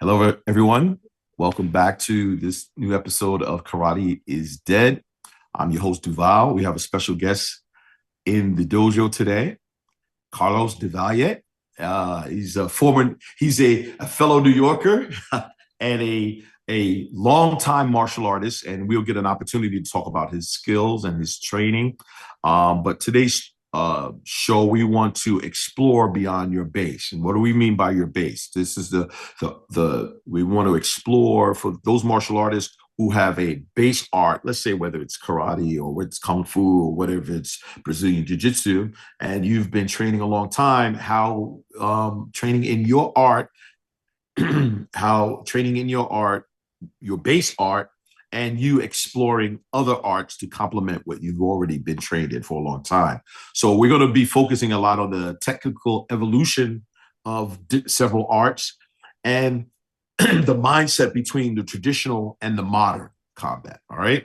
Hello, everyone. Welcome back to this new episode of Karate is Dead. I'm your host, Duval. We have a special guest in the dojo today, Carlos Del Valle. He's a fellow New Yorker and a longtime martial artist, and we'll get an opportunity to talk about his skills and his training. But today's show, we want to explore beyond your base. And what do we mean by your base? This is the we want to explore for those martial artists who have a base art, let's say whether it's karate or whether it's kung fu or whatever it's Brazilian jiu-jitsu, and you've been training a long time, how training in your art, how training in your art, your base art, and you exploring other arts to complement what you've already been trained in for a long time. So we're going to be focusing a lot on the technical evolution of several arts and the mindset between the traditional and the modern combat. All right.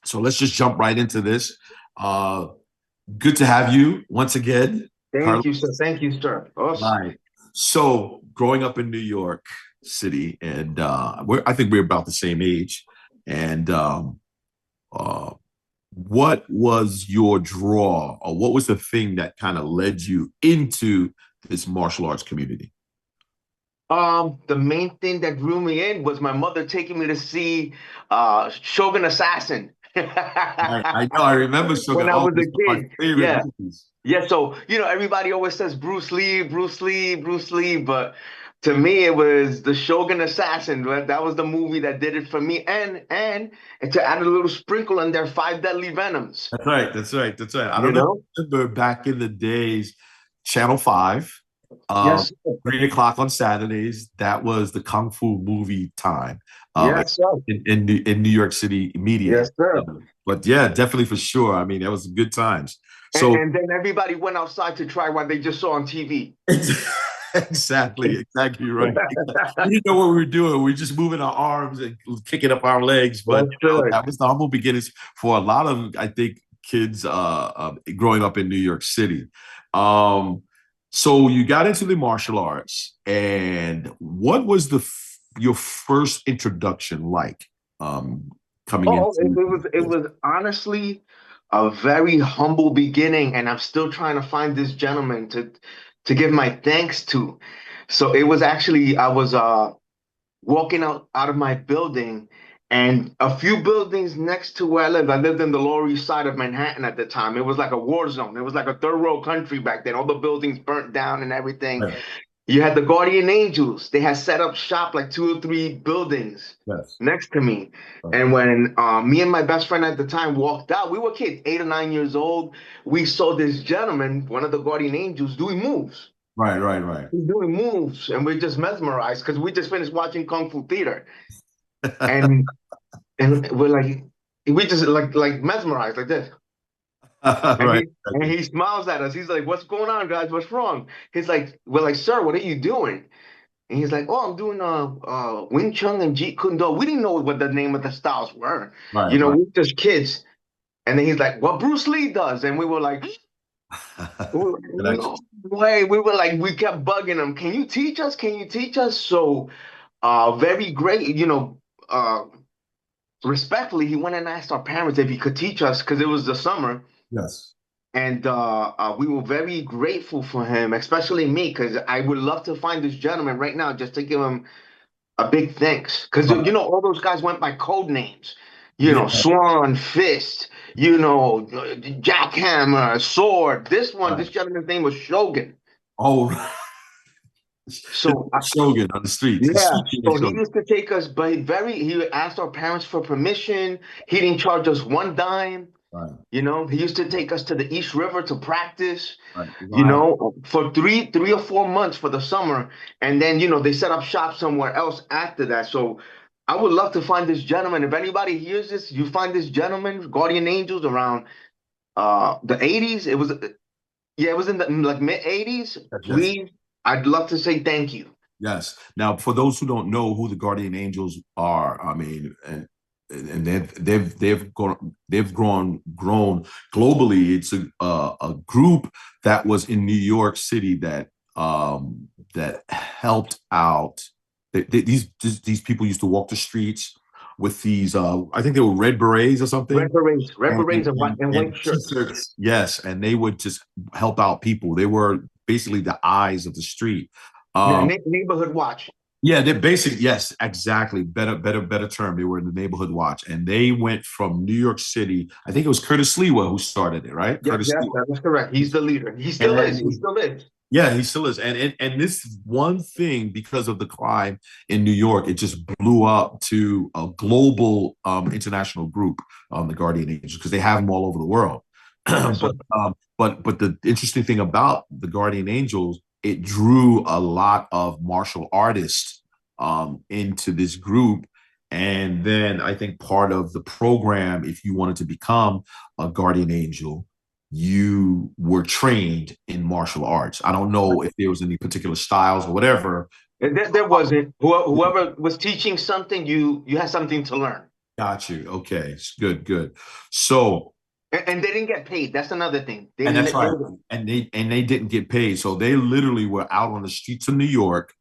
So let's just jump right into this. Good to have you once again, Thank Carlos. you, sir. Thank you, sir. Awesome. Right. So growing up in New York City, and I think we're about the same age. And uh, what was your draw, or what was the thing that kind of led you into this martial arts community? The main thing that drew me in was my mother taking me to see Shogun Assassin. I know, I remember Sugar. When I Oh, was it's a one of my kid. favorite Yeah. movies. Yeah. So, everybody always says Bruce Lee, Bruce Lee, Bruce Lee, but to me it was the Shogun Assassin. Right? That was the movie that did it for me. And to add a little sprinkle in there, Five Deadly Venoms. That's right. That's right. That's right. I You don't know if know? you remember back in the days, Channel 5, um, Yes. 3 o'clock on Saturdays, that was the Kung Fu movie time Yes, sir. in New York City media. Yes, sir. But yeah, definitely for sure. I mean, that was good times. And, So and then everybody went outside to try what they just saw on TV. exactly right. We didn't know what we were doing. We were just moving our arms and kicking up our legs. But That's good. that was the humble beginnings for a lot of, I think, kids growing up in New York City. Um, so you got into the martial arts, and what was your first introduction like coming Oh, it, into it was it this? was honestly a very humble beginning, and I'm still trying to find this gentleman to give my thanks to. So it was actually I was walking out of my building, and a few buildings next to where I lived in the Lower East Side of Manhattan at the time. It was like a war zone. It was like a third world country back then. All the buildings burnt down and everything. Right. You had the Guardian Angels. They had set up shop like two or three buildings Yes. next to me. Right. And when me and my best friend at the time walked out, we were kids, 8 or 9 years old. We saw this gentleman, one of the Guardian Angels, doing moves. Right. Right. Right. He's doing moves, and we're just mesmerized because we just finished watching Kung Fu Theater, and we're like, we just like mesmerized like this. And Right. he smiles at us. He's like, "What's going on, guys? What's wrong?" He's like, "We're like, sir, what are you doing?" And he's like, "Oh, I'm doing Wing Chun and Jeet Kune Do." We didn't know what the name of the styles were. Right. We Right. were just kids. And then he's like, "What Bruce Lee does?" And Connection. "No way." We were like, we kept bugging him. "Can you teach us? Can you teach us?" So, very great, respectfully, he went and asked our parents if he could teach us because it was the summer. Yes. And we were very grateful for him, especially me, because I would love to find this gentleman right now just to give him a big thanks. Because, Right. all those guys went by code names, Yeah. Swan, Fist, Jackhammer, Sword. Right. This gentleman's name was Shogun. Oh, right. So, Shogun on the streets. yeah, so he Shogun. used to take us, but he asked our parents for permission. He didn't charge us one dime. Right. He used to take us to the East River to practice, Right. Wow. for three or 4 months for the summer. And then, they set up shop somewhere else after that. So I would love to find this gentleman. If anybody hears this, you find this gentleman, Guardian Angels, around the 80s. It was in the like mid 80s. Yes. Please, I'd love to say thank you. Yes. Now, for those who don't know who the Guardian Angels are, I mean, and they've grown globally. It's a group that was in New York City that helped out These people used to walk the streets with these I think they were red berets or something, Red berets and white and shirts. t-shirts. Yes, and they would just help out people. They were basically the eyes of the street. Um, Neighborhood watch. yeah, they're basic. Yes, exactly. Better term. They were in the neighborhood watch, and they went from New York City. I think it was Curtis Lewa who started it, right? Yeah, Curtis yeah, Lewa. that's correct. He's the leader. He And still is. He then still is. yeah, he still is. And this one thing, because of the crime in New York, it just blew up to a global international group, the Guardian Angels, because they have them all over the world. Yes, sir. But the interesting thing about the Guardian Angels, it drew a lot of martial artists into this group. And then I think part of the program, if you wanted to become a Guardian Angel, you were trained in martial arts. I don't know if there was any particular styles or whatever. And there wasn't. Whoever was teaching something, you had something to learn. Got you. Okay, good, good. So, And they didn't get paid. That's another thing. They and didn't. that's right. And they didn't get paid. So they literally were out on the streets of New York,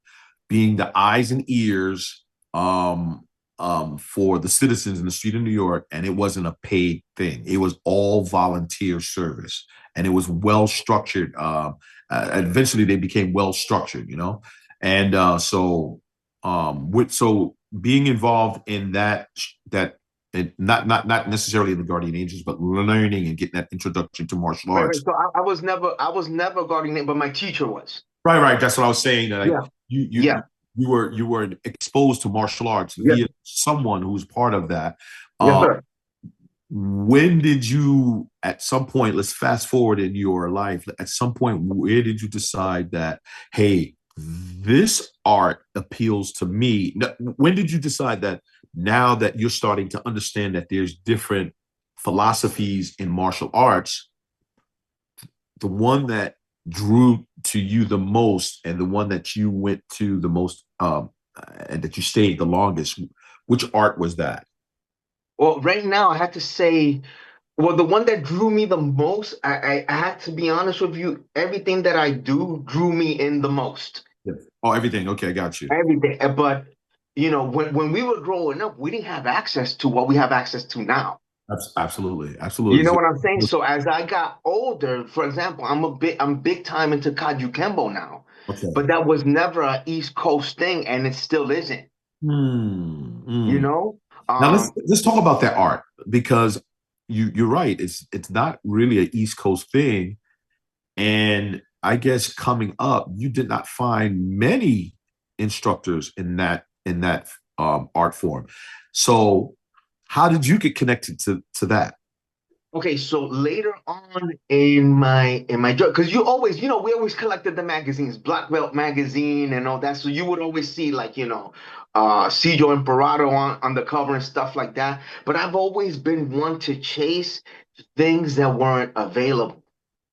being the eyes and ears um, for the citizens in the street of New York, and it wasn't a paid thing. It was all volunteer service, and it was well structured. Eventually, they became well structured, and so being involved in that. And not necessarily in the Guardian Angels, but learning and getting that introduction to martial Right, right. arts. So I was never guarding it, but my teacher was. Right, right. That's what I was saying. That like Yeah, you you yeah, you were exposed to martial arts yes, via someone who's part of that. yes, Um, sir. when did you, at some point, let's fast forward in your life, at some point, where did you decide that, hey, this art appeals to me? When did you decide that now that you're starting to understand that there's different philosophies in martial arts, the one that drew to you the most and the one that you went to the most and that you stayed the longest, which art was that? Well, right now I have to say, well, the one that drew me the most, I had to be honest with you, everything that I do drew me in the most. Yeah. Oh, everything. Okay, I got you. Everything. But when we were growing up, we didn't have access to what we have access to now. Absolutely, You absolutely. know So, what I'm saying? So as I got older, for example, I'm big time into Kaju Kembo now, but okay. that was never an East Coast thing, and it still isn't. Hmm, You hmm. know? Now let's Um, let's talk about that art, because you're right. It's not really an East Coast thing, and I guess coming up, you did not find many instructors in that art form. So, how did you get connected to that? Okay, so later on in my job, because we always collected the magazines, Black Belt magazine and all that. So you would always see like, Cedro Imperato on the cover and stuff like that. But I've always been one to chase things that weren't available,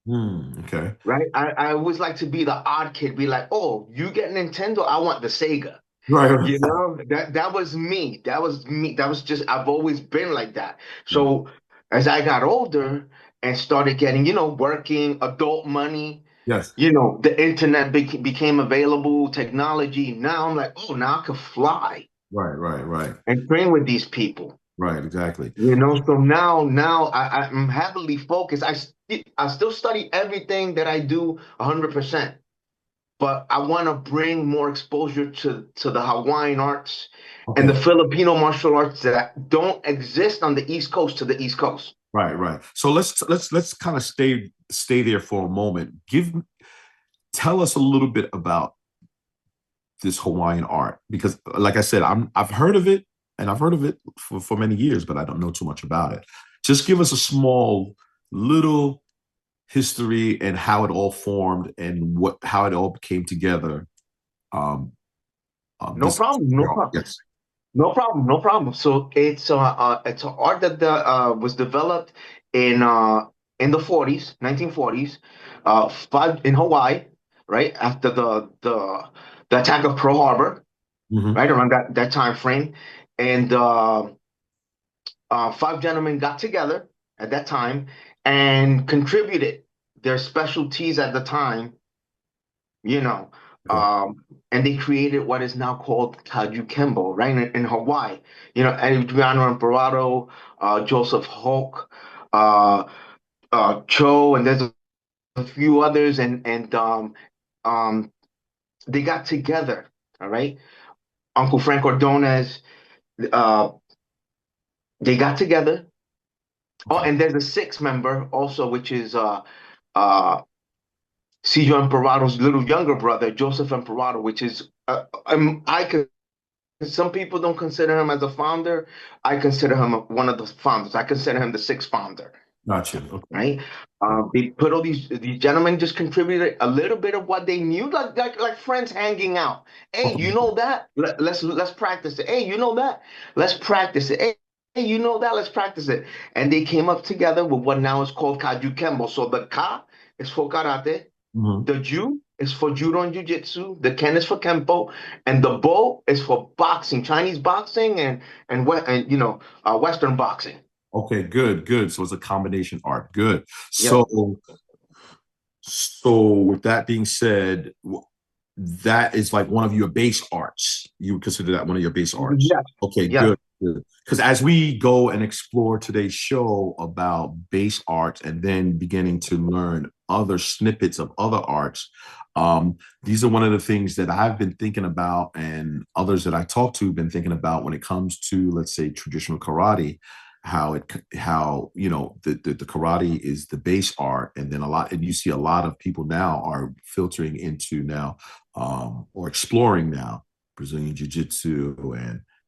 Okay. right? I always like to be the odd kid, be like, oh, you get Nintendo, I want the Sega. Right. You Right. know, that was me. That was me. That was just I've always been like that. Right. So as I got older and started getting, working adult money, Yes. the internet became available, technology. Now I'm like, oh, now I can fly Right. Right. Right. and train with these people. Right. Exactly. So now I'm heavily focused. I still study everything that I do 100%, but I want to bring more exposure to the Hawaiian arts and the Okay. Filipino martial arts that don't exist on the East Coast to the East Coast. Right. Right. So let's kind of stay there for a moment. Tell us a little bit about this Hawaiian art, because, like I said, I've heard of it, and I've heard of it for many years, but I don't know too much about it. Just give us a small little history and how it all formed and what how it all came together. Um, No this problem, no problem, yes. no problem, no problem. So it's an art that was developed in the 40s, 1940s, five in Hawaii, right after the attack of Pearl Harbor, Hmm. right around that time frame, and five gentlemen got together at that time and contributed their specialties at the time, you know, Okay. And they created what is now called Taju Kembo, right in Hawaii. You know, Adriano Emperado, Joseph Hulk, uh, Cho, and there's a few others, and um, they got together. All right, Uncle Frank Ordonez, uh, they got together. Oh, Okay. and there's a sixth member also, which is uh, Cesar Emperado's little younger brother, Joseph Emperado, which is I could. Some people don't consider him as a founder. I consider him one of the founders. I consider him the sixth founder, Gotcha. Okay. right? They put all these gentlemen just contributed a little bit of what they knew, like friends hanging out. Hey, you Okay. know that? Let's practice it. Hey, you know that? Let's practice it. Hey, you know that? Let's practice it. And they came up together with what now is called Kaju Kembo. So the Ka is for karate, Mhm. the Ju is for judo and jujitsu. The Ken is for kempo, and the Bo is for boxing, Chinese boxing, and Western boxing. Okay, good, good. So it's a combination art. Good. Yeah. So with that being said, that is like one of your base arts. You would consider that one of your base arts. Yes. Okay, Yes. good. Because as we go and explore today's show about base arts and then beginning to learn other snippets of other arts, these are one of the things that I've been thinking about, and others that I talk to have been thinking about when it comes to, let's say, traditional karate. How the karate is the base art, and then and you see a lot of people now are filtering into now or exploring now Brazilian jiu-jitsu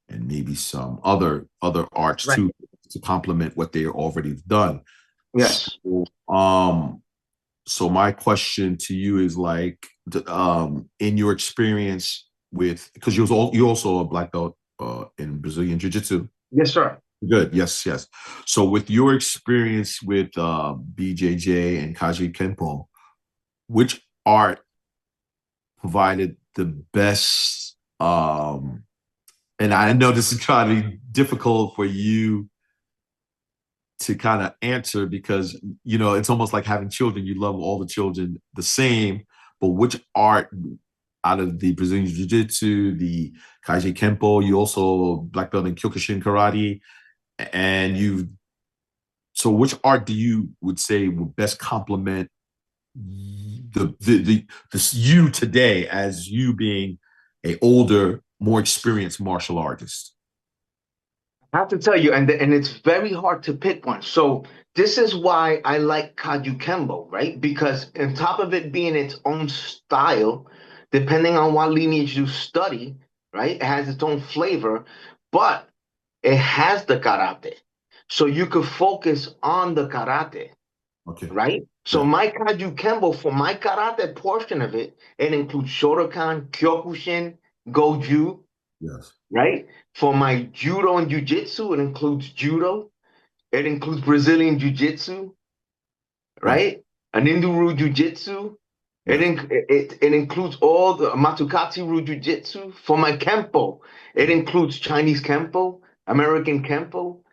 and maybe some other arts Right. too to complement what they already done. Yes. So, so my question to you is like, in your experience with, because you also a black belt in Brazilian jiu-jitsu. Yes, sir. Good. Yes, yes. So with your experience with BJJ and Kaji Kenpo, which art provided the best and I know this is kind of difficult for you to kind of answer because it's almost like having children. You love all the children the same, but which art out of the Brazilian Jiu-Jitsu, the Kaiji Kempo, you also black belt in Kyokushin Karate, and so which art do you would say would best complement the you today as you being a older, more experienced martial artist? I have to tell you, and it's very hard to pick one. So this is why I like Kaju Kembo, right? Because on top of it being its own style, depending on what lineage you study, right, it has its own flavor, but it has the karate. So you could focus on the karate, Okay. right? So Yeah. my Kaju Kembo, for my karate portion of it, it includes Shotokan, Kyokushin, Goju, Yes. right? For my judo and jujitsu, it includes judo. It includes Brazilian jiu-jitsu, Yes. right? Aninduru jiu-jitsu. Yes. It includes all the Matukati Ru jiu-jitsu. For my kempo, it includes Chinese kempo, American kempo,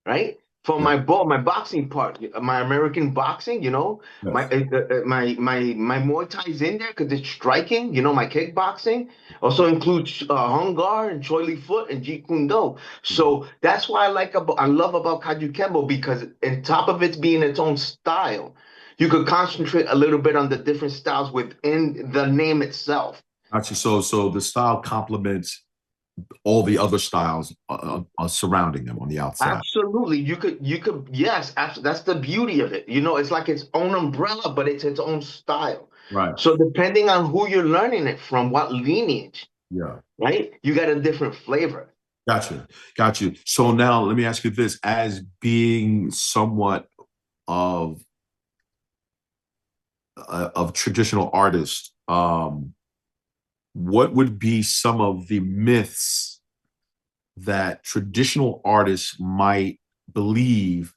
right? For Yes. my boxing part, my American boxing, my Yes. my Muay Thai's in there because it's striking. My kickboxing also includes Hung Gar and Choi Li Foot and Jeet Kune Do. So that's why I love about Kaju Kembo because on top of it being its own style, you could concentrate a little bit on the different styles within the name itself. Actually, so the style complements all the other styles surrounding them on the outside. Absolutely. Yes, that's the beauty of it. It's like its own umbrella, but it's its own style. Right. So depending on who you're learning it from, what lineage, Yeah. right? You got a different flavor. Gotcha. Got you. So now let me ask you this: as being somewhat of traditional artist, what would be some of the myths that traditional artists might believe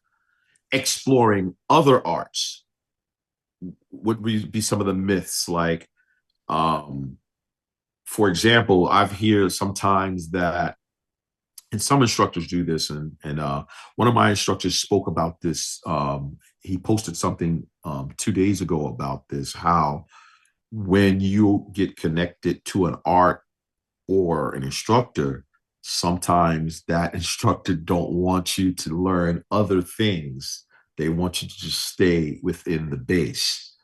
exploring other arts? Would be some of the myths like, um, for example, I've heard sometimes that, and some instructors do this, and one of my instructors spoke about this. He posted something 2 days ago about this, how when you get connected to an art or an instructor, sometimes that instructor don't want you to learn other things. They want you to just stay within the base.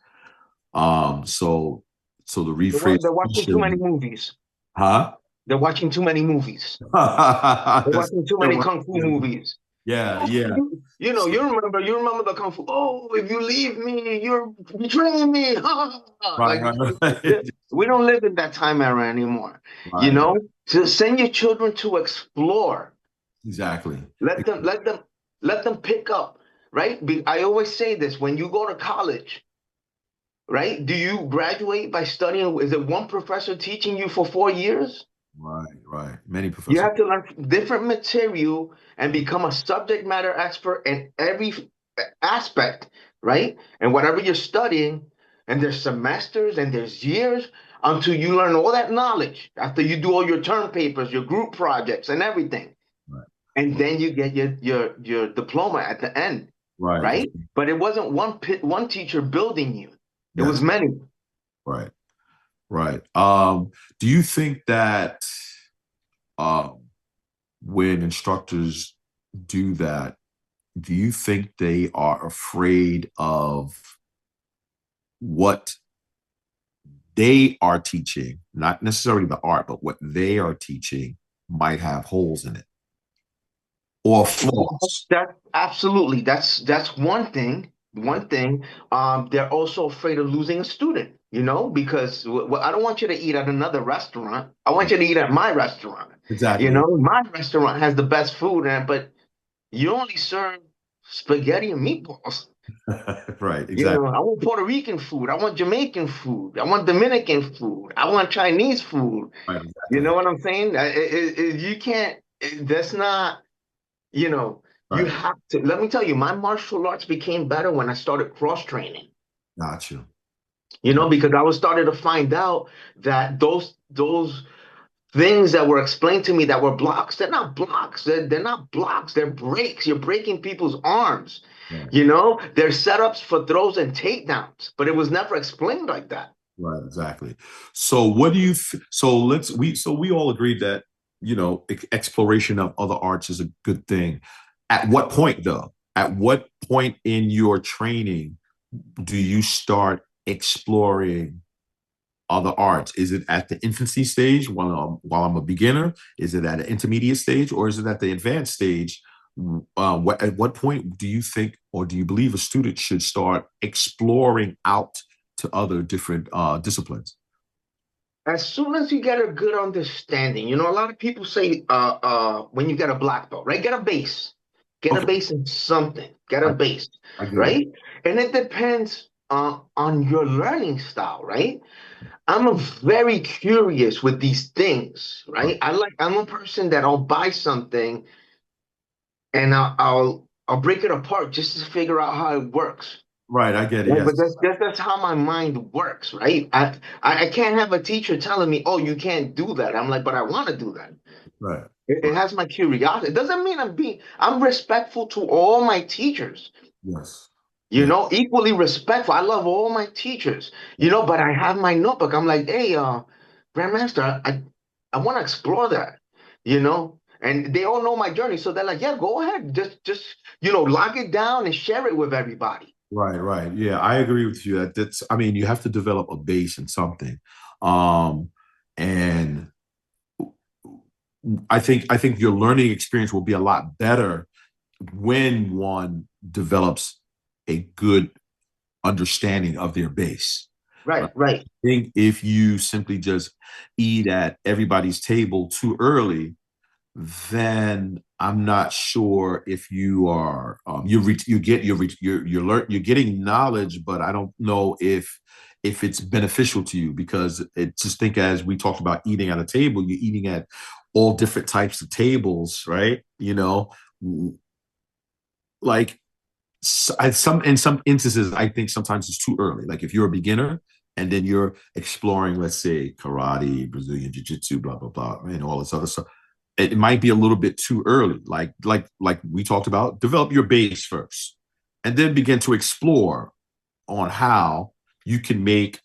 So the rephrase They're watching too many question, movies. huh? They're watching too many movies. They're That's- watching too many kung fu movies. yeah, Oh, yeah. you remember the kung fu. Oh, if you leave me, you're betraying me. Right, Like right, we don't live in that time era anymore. You right. know, to send your children to explore. Exactly. Let them let them pick up. Right. I always say this: when you go to college, right? Do you graduate by studying? Is it one professor teaching you for 4 years? Right, right. Many You professors. have to learn different material and become a subject matter expert in every aspect, right? And whatever you're studying, and there's semesters and there's years until you learn all that knowledge after you do all your term papers, your group projects, and everything. Right, And then you get your diploma at the end, right. right? But it wasn't one teacher building you. It was Yes, many. right, right. Do you think that um, when instructors do that, do you think they are afraid of what they are teaching, not necessarily the art, but what they are teaching might have holes in it or flaws? That absolutely. That's one thing. One thing. They're also afraid of losing a student. You know, because I don't want you to eat at another restaurant. I want you to eat at my restaurant. You Exactly. know, my restaurant has the best food, and but you only serve spaghetti and meatballs. Right, You know, exactly. I want Puerto Rican food. I want Jamaican food. I want Dominican food. I want Chinese food. Right, You know exactly. what I'm saying? You can't. That's not. You know, you Right. have to. Let me tell you, my martial arts became better when I started cross training. Got you. You know, because I was started to find out that those things that were explained to me that were blocks, they're not blocks. They're not blocks. They're breaks. You're breaking people's arms. Right. You know, they're setups for throws and takedowns, but it was never explained like that. Right, exactly. So what do you so we all agreed that exploration of other arts is a good thing. At what point though? At what point in your training do you start exploring other arts? Is it at the infancy stage while I'm a beginner? Is it at an intermediate stage, or is it at the advanced stage? At what point do you think, or do you believe a student should start exploring out to other different disciplines? As soon as you get a good understanding, you know, a lot of people say when you get a black belt, right? Get a Okay, base in something, get a I, base, I get it. right? And it depends on your learning style, right? I'm a very curious with these things, Right, right? I'm a person that I'll buy something and I'll break it apart just to figure out how it works. right, I get it. Right, Yes, but that's how my mind works, right? I can't have a teacher telling me, "Oh, you can't do that." I'm like, but I want to do that. right, It right. has my curiosity. It doesn't mean I'm respectful to all my teachers. Yes, You yeah, know, equally respectful. I love all my teachers. You know, but I have my notebook. I'm like, hey, Grandmaster, I want to explore that. You know, and they all know my journey, so they're like, yeah, go ahead, just lock it down and share it with everybody. right, right. Yeah, I agree with you. That's, I mean, you have to develop a base in something. Um, and I think your learning experience will be a lot better when one develops a good understanding of their base. Right? Right, right. I think if you simply just eat at everybody's table too early, then I'm not sure if you are you get you're getting knowledge, but I don't know if it's beneficial to you, because it just think, as we talked about eating at a table, you're eating at all different types of tables, right? Like some in some instances, I think sometimes it's too early. Like if you're a beginner and then you're exploring, let's say, karate, Brazilian jiu-jitsu, blah blah blah, and all this other stuff, it might be a little bit too early. Like we talked about, develop your base first, and then begin to explore on how you can make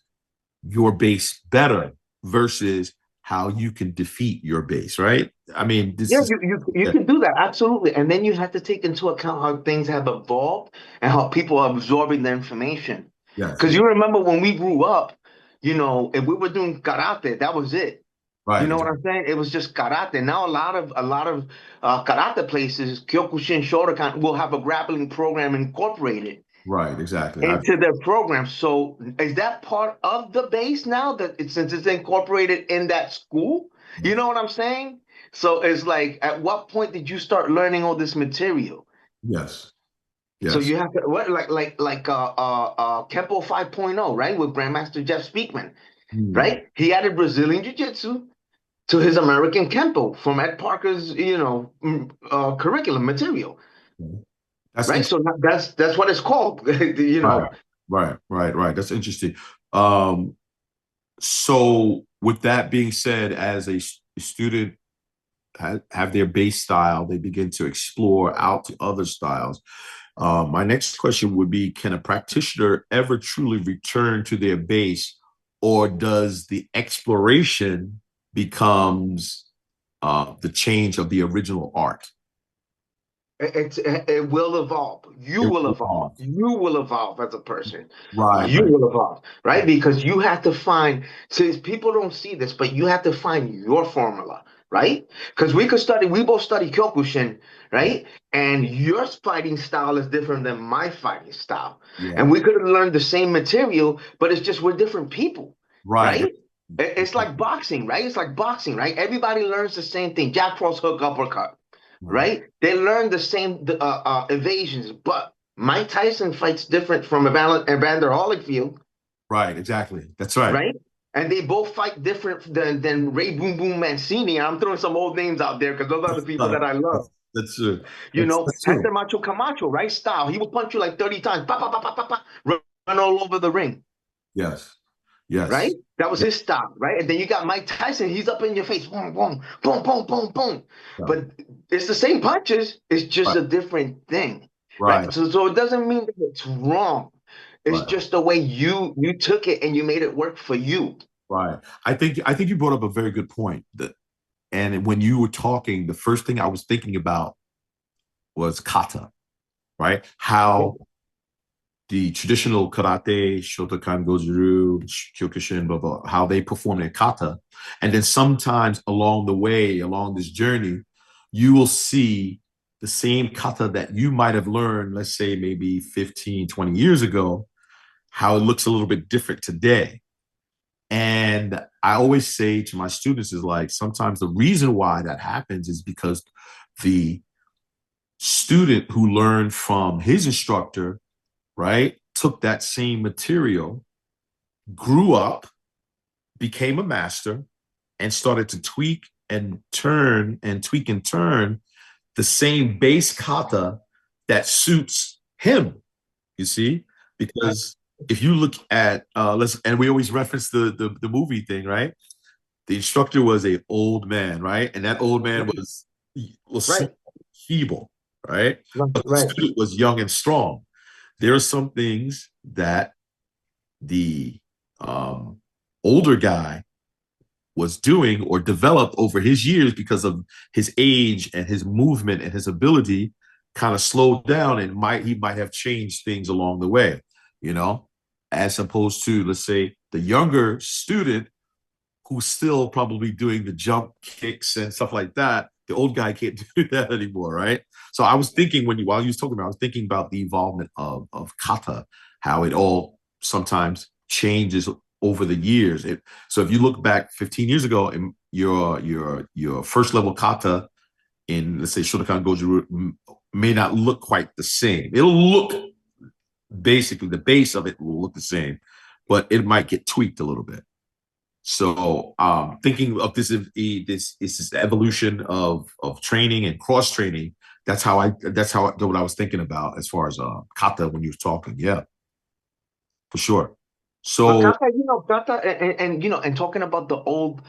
your base better versus how you can defeat your base, right? I mean, this Yeah, is you yeah, can do that, absolutely. And then you have to take into account how things have evolved and how people are absorbing the information. yes, Because you remember when we grew up, if we were doing karate, that was it. You right, know what exactly, I'm saying? It was just karate. Now a lot of karate places, Kyokushin Shotokan, will have a grappling program incorporated right, exactly. into their program. So is that part of the base now that since it's incorporated in that school? You know what I'm saying? So it's like, at what point did you start learning all this material? Yes, So yes, you have to what Kempo 5.0, right? With Grandmaster Jeff Speakman, hmm. right? He added Brazilian Jiu-Jitsu to his American Kempo from Ed Parker's, curriculum material, That's right? So interesting. that's what it's called, Right, right. That's interesting. Um, so with that being said, as a student have their base style, they begin to explore out to other styles. My next question would be, can a practitioner ever truly return to their base, or does the exploration becomes the change of the original art? It will evolve. You It will will evolve. evolve. You will evolve as a person. Right, You right, will evolve, right? Because you have to find, since people don't see this, but you have to find your formula, right? Because we both study Kyokushin, right? And your fighting style is different than my fighting style. yeah, And we could have learned the same material, but it's just we're different people, right, right? It's like boxing, right? It's like boxing, right? Everybody learns the same thing. Jab, cross, hook, uppercut, right, right? They learn the same evasions, but Mike Tyson fights different from Evander Holyfield, right, exactly. That's right. right? And they both fight different than Ray Boom Boom Mancini. I'm throwing some old names out there because those are the people Uh, that I love. that's true. That's Hector true. Macho Camacho, right? Style. He will punch you like 30 times, pa, pa, pa, pa, pa, pa, run all over the ring, Yes, right? yes, That was yes, his style, right? And then you got Mike Tyson. He's up in your face, boom, boom, boom, boom, boom, boom. right, But it's the same punches. It's just right, a different thing, right, right? So it doesn't mean that it's wrong. It's right. just the way you took it and you made it work for you. Right. I think you brought up a very good point. And when you were talking, the first thing I was thinking about was kata, right? How the traditional karate, Shotokan Goju-ryu, Kyokushin, blah, blah, how they perform their kata. And then sometimes along the way, along this journey, you will see the same kata that you might have learned, let's say maybe 15, 20 years ago, how it looks a little bit different today. And I always say to my students is like, sometimes the reason why that happens is because the student who learned from his instructor, right, took that same material, grew up, became a master, and started to tweak and turn and tweak and turn the same base kata that suits him, you see? Because if you look at let's and we always reference the movie thing, right? The instructor was a old man, right? And that old man was Right, small, feeble, right? right, But the right. student was young and strong. There are some things that the um, older guy was doing or developed over his years because of his age and his movement and his ability kind of slowed down and he might have changed things along the way, you know, as opposed to, let's say, the younger student who's still probably doing the jump kicks and stuff like that. The old guy can't do that anymore, right? So I was thinking while you was talking about, I was thinking about the involvement of kata, how it all sometimes changes over the years. So if you look back 15 years ago, and your first level kata in, let's say, Shotokan Goju may not look quite the same. It'll look, basically the base of it will look the same, but it might get tweaked a little bit. So thinking of this is the evolution of training and cross training. What I was thinking about as far as kata when you were talking. Yeah, for sure. But So Kata, and talking about the old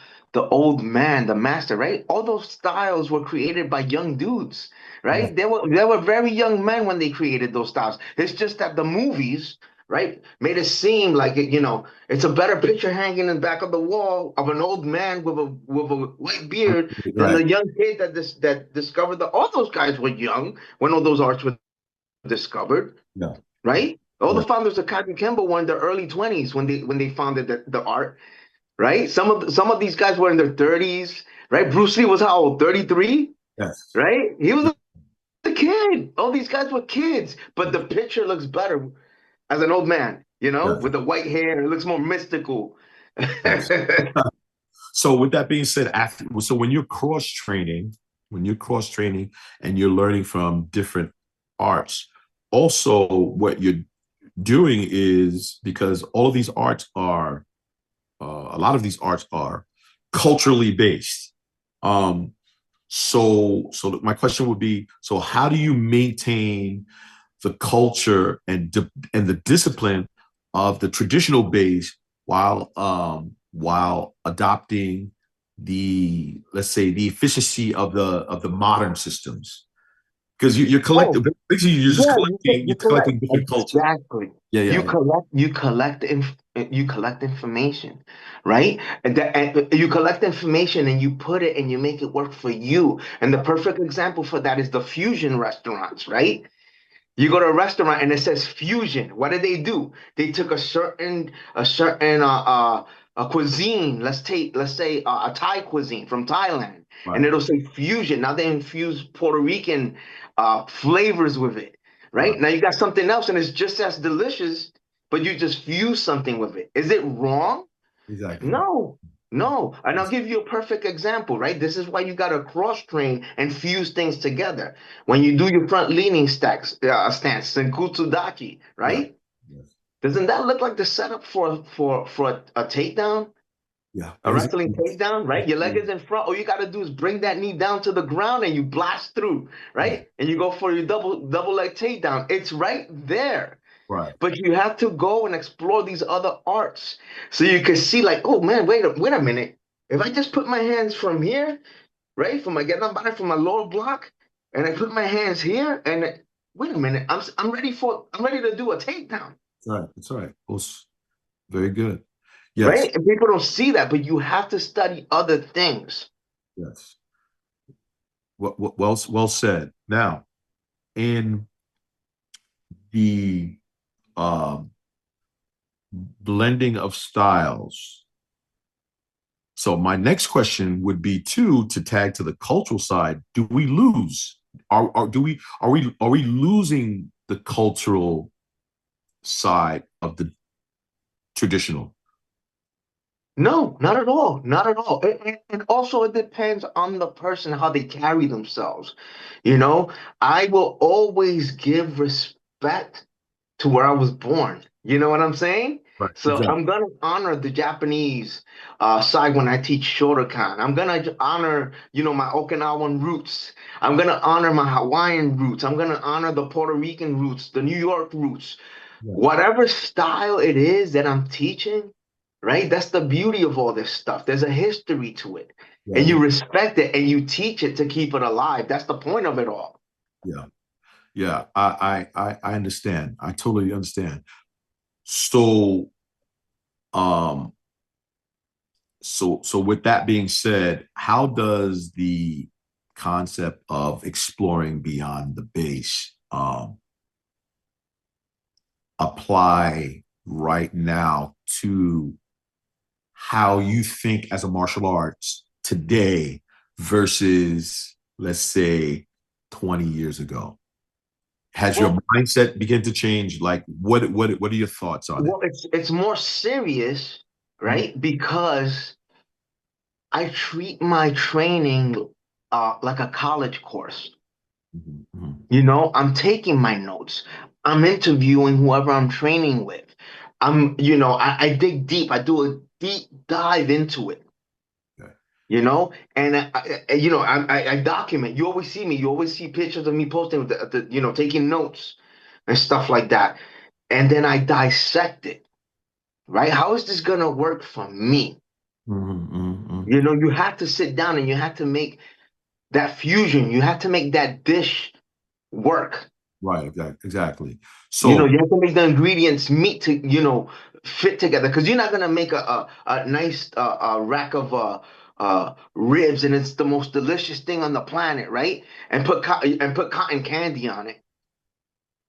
man, the master, right? All those styles were created by young dudes, yeah, right? They were very young men when they created those styles. It's just that the movies right? Made it seem like it's a better picture hanging in the back of the wall of an old man with a white beard than Right. the young kid that discovered the. All those guys were young when all those arts were discovered, Yeah. right? All the Yeah. founders of Cotton Kemba were in their early 20s when they founded the art, right? Some of these guys were in their 30s, right? Bruce Lee was how old? 33, Yes. right? He was a kid. All these guys were kids, but the picture looks better as an old man, Yes. with the white hair. It looks more mystical. Yes. So with that being said, so when you're cross training and you're learning from different arts, also what you're doing is because all of these arts are a lot of these arts are culturally based. Um, so my question would be, so how do you maintain the culture and the discipline of the traditional base while adopting the, let's say, the efficiency of the modern systems? Because you're Oh, collecting, basically yeah, you're you're correct. collecting different cultures. Exactly. Yeah, You yeah, collect you collect you collect information, right? And you collect information and you put it and you make it work for you. And the perfect example for that is the fusion restaurants, right? You go to a restaurant and it says fusion. What did they do? They took a certain a cuisine. Let's say a Thai cuisine from Thailand, and right, it'll say fusion. Now they infuse Puerto Rican flavors with it. right, Right now you got something else, and it's just as delicious, but you just fuse something with it. Is it wrong? exactly. No, no. And I'll give you a perfect example, right? This is why you got to cross train and fuse things together. When you do your front leaning stance, Senkutsudaki, Yeah, right? yes, Doesn't that look like the setup for a takedown? yeah, A everything. wrestling takedown, right? Your leg Yeah, is in front. All you got to do is bring that knee down to the ground and you blast through, yeah, right? And you go for your double leg takedown. It's right there. right, But you have to go and explore these other arts so you can see, like, oh man, wait a minute. If I just put my hands from here, right, from my get on body from my lower block, and I put my hands here, and wait a minute, I'm ready to do a takedown, that's right, that's right. Well, very good. Yes, right? And people don't see that, but you have to study other things. yes. Well said. Now, in the um, blending of styles. So my next question would be to tag to the cultural side. Do we lose? Are we losing the cultural side of the traditional? No, not at all. Not at all. And also, it depends on the person, how they carry themselves. I will always give respect to where I was born. You know what I'm saying? Right. So Exactly. I'm gonna honor the Japanese side when I teach Shotokan. I'm gonna honor, my Okinawan roots. I'm gonna honor my Hawaiian roots. I'm gonna honor the Puerto Rican roots, the New York roots. Yes. Whatever style it is that I'm teaching, right? That's the beauty of all this stuff. There's a history to it. Yeah. And Yeah. you respect it and you teach it to keep it alive. That's the point of it all. Yeah. Yeah. I understand. I totally understand. So um so with that being said, how does the concept of exploring beyond the base apply right now to how you think as a martial arts today versus, let's say, 20 years ago? Has your Well, mindset begin to change? Like, what are your thoughts on it? it's more serious, Mhm, right? Because I treat my training like a college course. mhm, mhm. I'm taking my notes. I'm interviewing whoever I'm training with. I dig deep. I do a deep dive into it. Okay. And I document. You always see me. You always see pictures of me posting, taking notes and stuff like that. And then I dissect it, right? How is this gonna work for me? Mhm, mhm, mhm. You have to sit down and you have to make that fusion. You have to make that dish work. Right, exactly. You know, So you have to make the ingredients meet to, fit together. Because you're not gonna make a nice rack of ribs and it's the most delicious thing on the planet, right? And put cotton candy on it,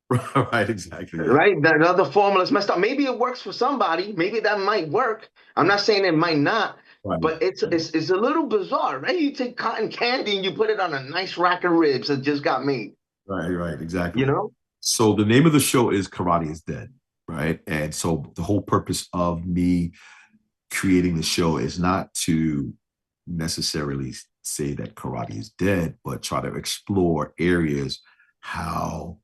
right, exactly, yeah. right? The other formula's messed up. Maybe it works for somebody. Maybe that might work. I'm not saying it might not, Right, but it's a little bizarre, right? You take cotton candy and you put it on a nice rack of ribs that just got made, right, you exactly. know? So the name of the show is Karate is Dead, right? And so the whole purpose of me creating the show is not to necessarily say that karate is dead, but try to explore areas how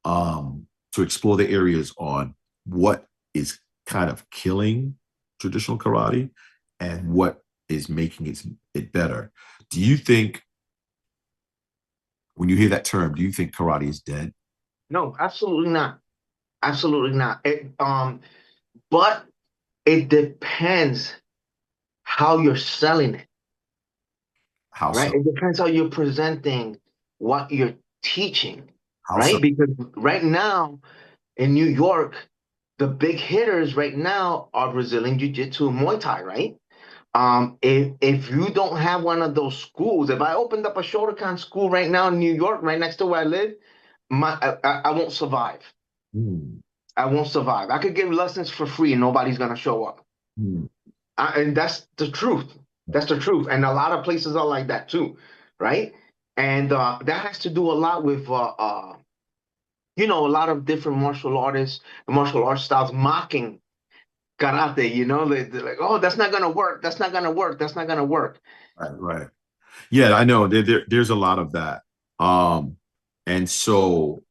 to explore the areas on what is kind of killing traditional karate and what is making it better. Do you think when you hear that term, do you think karate is dead? No, absolutely not. Absolutely not. But it depends how you're selling it, How right? so? It depends how you're presenting what you're teaching, How so? right? Because right now in New York, the big hitters right now are Brazilian Jiu-Jitsu and Muay Thai, right? If you don't have one of those schools, if I opened up a Shotokan school right now in New York, right next to where I live, I won't survive. Hmm. I won't survive. I could give lessons for free and nobody's gonna show up. Hmm. And that's the truth. That's the truth. And a lot of places are like that too, right? And that has to do a lot with, a lot of different martial artists, martial art styles mocking karate. They're like, oh, that's not gonna work. That's not gonna work. That's not gonna work. Right. Yeah, I know. There's a lot of that. Um, and so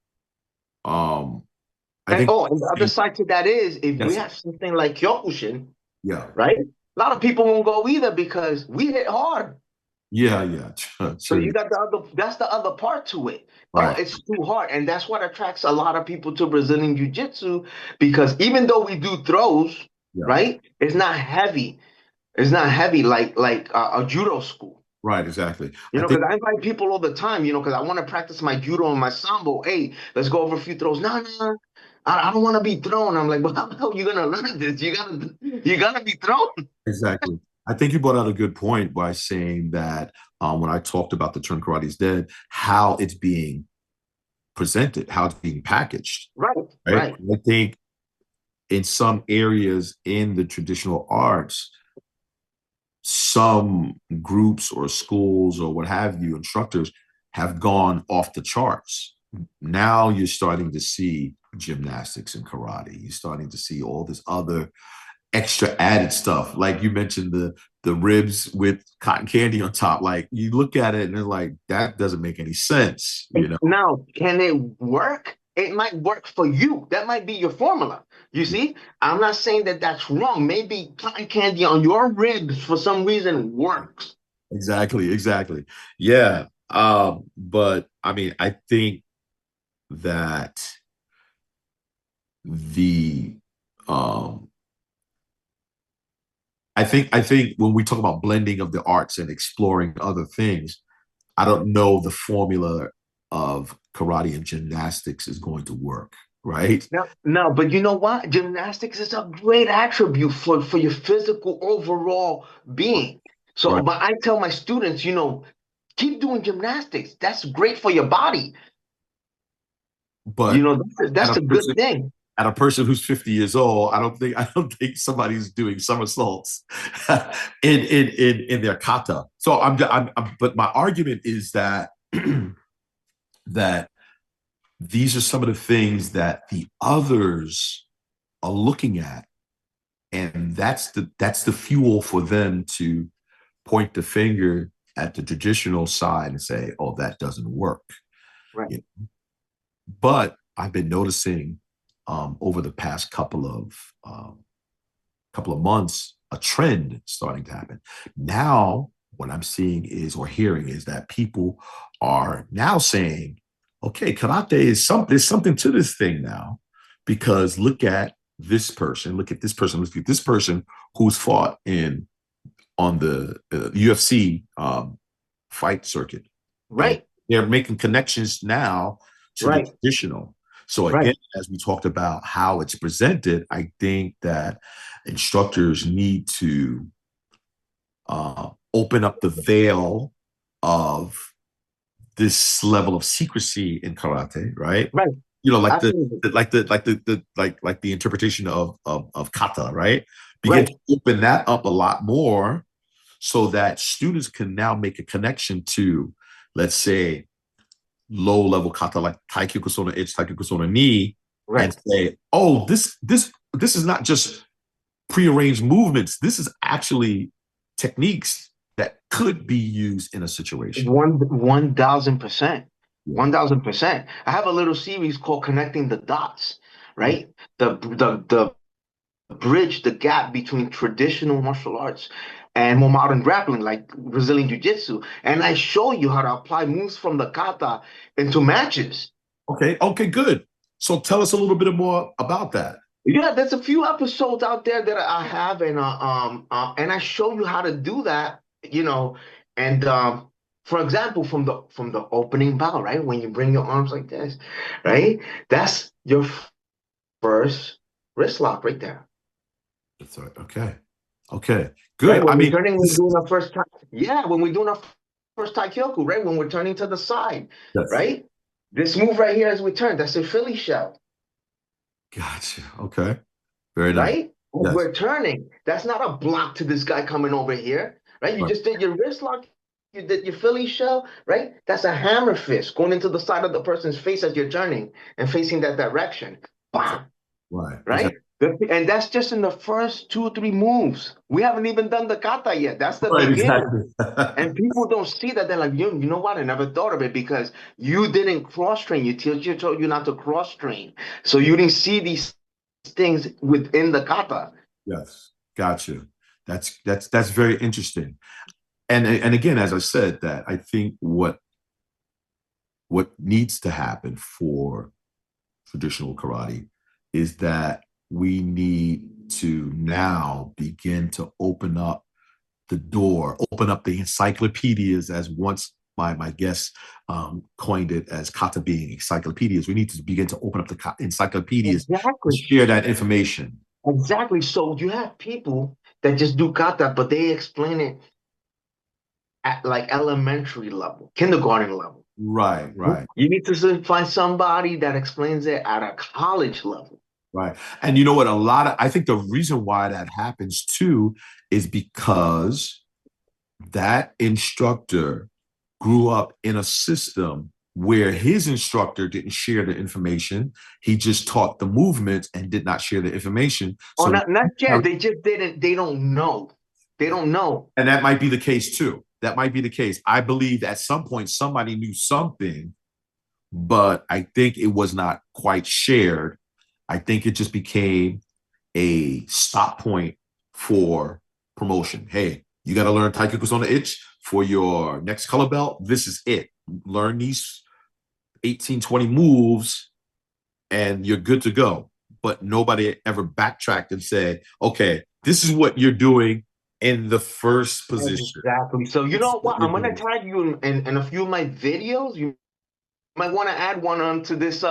I think And the other side to that is if you yes, have something like Kyokushin, yeah, right? A lot of people won't go either because we hit hard. yeah, So true, you got that's the other part to it. Oh, right, it's too hard. And that's what attracts a lot of people to Brazilian Jiu-Jitsu because even though we do throws, yeah, right? It's not heavy. It's not heavy like a judo school. right, exactly. I think Because I invite people all the time, because I want to practice my judo and my sambo. Hey, let's go over a few throws. No, no, I don't want to be thrown. I'm like, well, how the hell are you gonna learn this? You gotta be thrown. exactly. I think you brought out a good point by saying that when I talked about the term karate is dead, how it's being presented, how it's being packaged, Right, right? right, I think in some areas in the traditional arts, some groups or schools or what have you, instructors have gone off the charts. Now you're starting to see gymnastics and karate. You're starting to see all this other extra added stuff. Like you mentioned the ribs with cotton candy on top. Like you look at it and it's like that doesn't make any sense, you know? Now, can it work? It might work for you. That might be your formula. You see, I'm not saying that that's wrong. Maybe cotton candy on your ribs for some reason works. Exactly. Yeah. But I mean, I think that the um I think when we talk about blending of the arts and exploring other things, I don't know the formula of karate and gymnastics is going to work, right? No, but you know what? Gymnastics is a great attribute for your physical overall being. So, Right. but I tell my students, keep doing gymnastics. That's great for your body. But at That's a a good person thing. at a person who's 50 years old, I don't think somebody's doing somersaults in their kata. So but my argument is that that these are some of the things that the others are looking at, and that's the fuel for them to point the finger at the traditional side and say, "Oh, that doesn't work." Right. You know? But I've been noticing over the past couple of months a trend starting to happen. Now, what I'm seeing is or hearing is that people are now saying, "Okay, karate is something. There's something to this thing now, because look at this person. Look at this person. Look at this person who's fought in on the UFC fight circuit, and Right. they're making connections now to the Right. traditional. So Right. again, as we talked about how it's presented, I think that instructors need to open up the veil of this level of secrecy in karate, right? Right. You know, Absolutely. like the interpretation of kata, right? Begin Right. to open that up a lot more so that students can now make a connection to, let's say, low level kata like taikyu kusona ich, taikyu kusona ni, Right. and say, oh, this is not just prearranged movements. This is actually techniques that could be used in a situation. 1,000%. Yeah. 1,000%. I have a little series called Connecting the Dots, right? The bridge the gap between traditional martial arts and more modern grappling, like Brazilian Jiu-Jitsu. And I show you how to apply moves from the kata into matches. Okay. Okay. Good. So tell us a little bit more about that. Yeah, there's a few episodes out there that I have, and I show you how to do that, and for example, from the opening bow, right? When you bring your arms like this, right? That's your first wrist lock right there. That's right. Okay. Okay. Right? Good. I When we're mean, turning, we're doing our first time. Yeah, when we're doing our first taikyoku, right? When we're turning to the side, yes. right? This move right here as we turn, that's a Philly shell, Gotcha. Okay. Very nice. right? As Yes. we're turning, that's not a block to this guy coming over here, right? You Right. just did your wrist lock, you did your Philly shell, right? That's a hammer fist going into the side of the person's face as you're turning and facing that direction. Exactly. Bam, Right. right? Exactly. And that's just in the first 2 or 3 moves. We haven't even done the kata yet. That's the Right. beginning. Exactly. And people don't see that. They're like, you know what? I never thought of it because you didn't cross train. Your teacher told you not to cross train. So you didn't see these things within the kata. Yes. Gotcha. That's very interesting. And again, as I said, that I think what needs to happen for traditional karate is that we need to now begin to open up the door, open up the encyclopedias, as once my guest coined it as kata being encyclopedias. We need to begin to open up the encyclopedias to Exactly. share that information. Exactly. So you have people that just do kata, but they explain it at like elementary level, kindergarten level. Right, right, You need to find somebody that explains it at a college level. right. And you know what? I think the reason why that happens too is because that instructor grew up in a system where his instructor didn't share the information. He just taught the movements and did not share the information. Oh, So, not yet. They just didn't. They don't know. They don't know. and that might be the case too. That might be the case. I believe at some point somebody knew something, but I think it was not quite shared. I think it just became a stop point for promotion. Hey, you got to learn Taikyoku's on the itch for your next color belt. This is it. Learn these 18, 20 moves and you're good to go. But nobody ever backtracked and said, okay, this is what you're doing in the first position. Exactly. So you This is know what what? you're I'm gonna doing. tag you in a few of my videos. You might want to add one onto this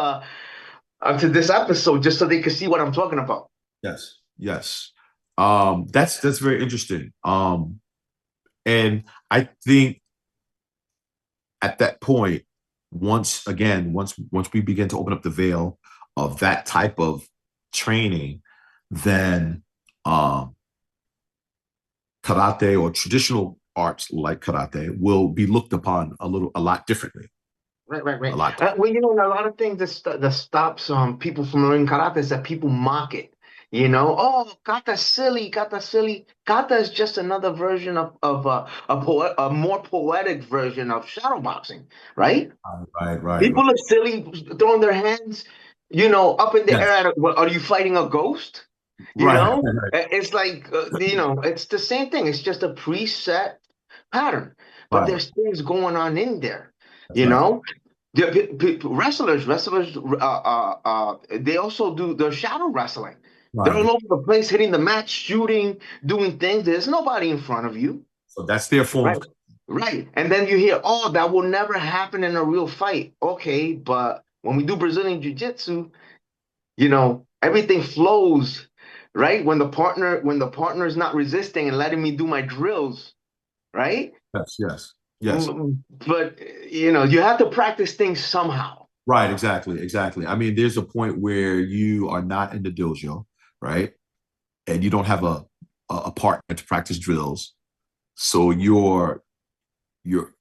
episode just so they can see what I'm talking about. Yes, yes. That's very interesting. And I think at that point, once we begin to open up the veil of that type of training, then karate or traditional arts like karate will be looked upon a lot differently. Right, right, right. A lot. Well, a lot of things that stops people from learning karate is that people mock it. Oh, kata silly, kata silly. Kata is just another version of a more poetic version of shadow boxing, right? Right, right, right. People are silly, throwing their hands, up in the air. Yes. What, are you fighting a ghost? Right, right, It's like, it's the same thing. It's just a preset pattern, but right. there's things going on in there. That's You right. know, wrestlers, they also do the shadow wrestling. They're Right. all over the place, hitting the mat, shooting, doing things. There's nobody in front of you, So that's their form right? of. Right. And then you hear, oh, that will never happen in a real fight. Okay, but when we do Brazilian Jiu-Jitsu, everything flows, right? When the partner is not resisting and letting me do my drills, right? Yes, yes, yes. But you have to practice things somehow. Right, exactly, exactly. I mean, there's a point where you are not in the dojo, right? And you don't have a partner to practice drills. So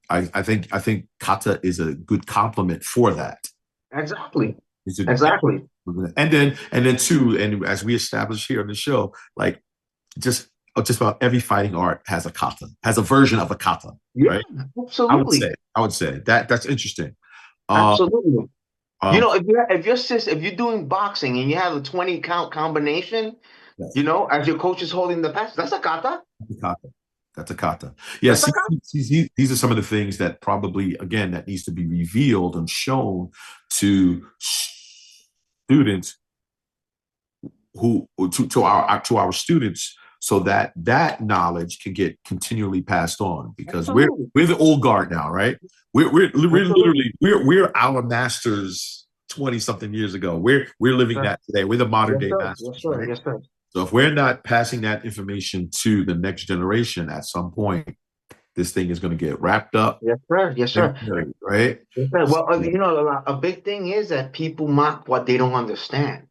I think kata is a good complement for that. Exactly. It's a, Exactly. and then too, and as we established here on the show, like just just about every fighting art has a kata, has a version of a kata, Yeah, right? absolutely. I would say that's interesting. Um, Absolutely. um, If you're doing boxing and you have a 20 count combination, yes, as your coach is holding the pass, that's a kata. that's a kata. That's a kata. That's Yes, a kata. these are some of the things that probably again that needs to be revealed and shown to students to our students so that that knowledge can get continually passed on because we're Absolutely. we're the old guard now, right? We're Absolutely. literally we're our masters 20 something years ago. We're Yes, living sir. that today. We're the modern Yes, day sir. Yes, masters, sir. right? Yes, sir. So if we're not passing that information to the next generation at some point, this thing is going to get wrapped up Yes, sir. Yes, and sir. buried, right? Yes, sir. Well, So, a big thing is that people mock what they don't understand.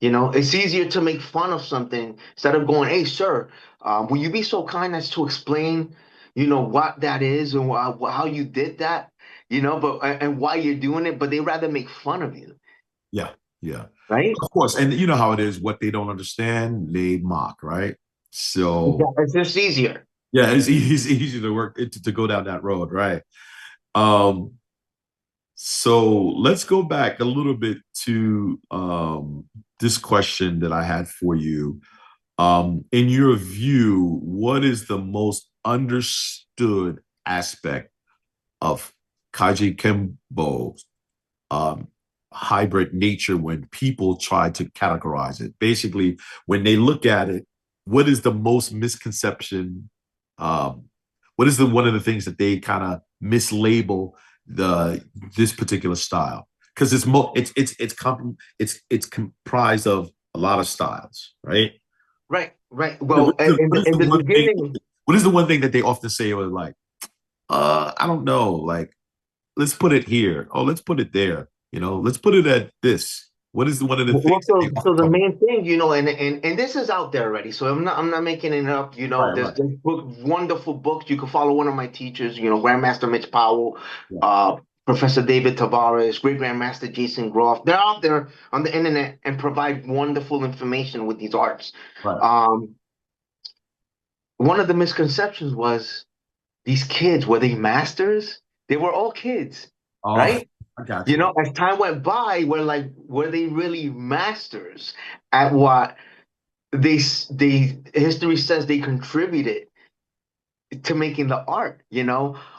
It's easier to make fun of something instead of going, "Hey, sir, will you be so kind as to explain, what that is and how you did that, but and why you're doing it?" But they rather make fun of you, yeah, yeah. right? Of course, and you know how it is. What they don't understand, they mock, right? So It's just easier. yeah, it's easy to work to go down that road, right? Um, so let's go back a little bit to this question that I had for you. In your view, what is the most understood aspect of Kaji Kembo um, hybrid nature when people try to categorize it? Basically, when they look at it, what is the most misconception? Um, what is the one of the things that they kind of mislabel the this particular style? Because it's comprised of a lot of styles, right? Right, right. What Well, is the, in what the, is in the the one thing? beginning, What is the one thing that they often say or like, I don't know, like let's put it here. Oh, let's put it there. Let's put it at this. What is one of the well, things that they so often the talk about? main thing, and this is out there already. So I'm not making it up. Right, There's right. this wonderful books. You can follow one of my teachers. Grandmaster Mitch Powell, Yeah, Professor David Tavares, Great Grandmaster Jason Groff. They're out there on the internet and provide wonderful information with these arts. right. Um, One of the misconceptions was these kids were they masters? They were all kids, Oh, right? I got you. As time went by, we're like, were they really masters at what they history says they contributed to making the art,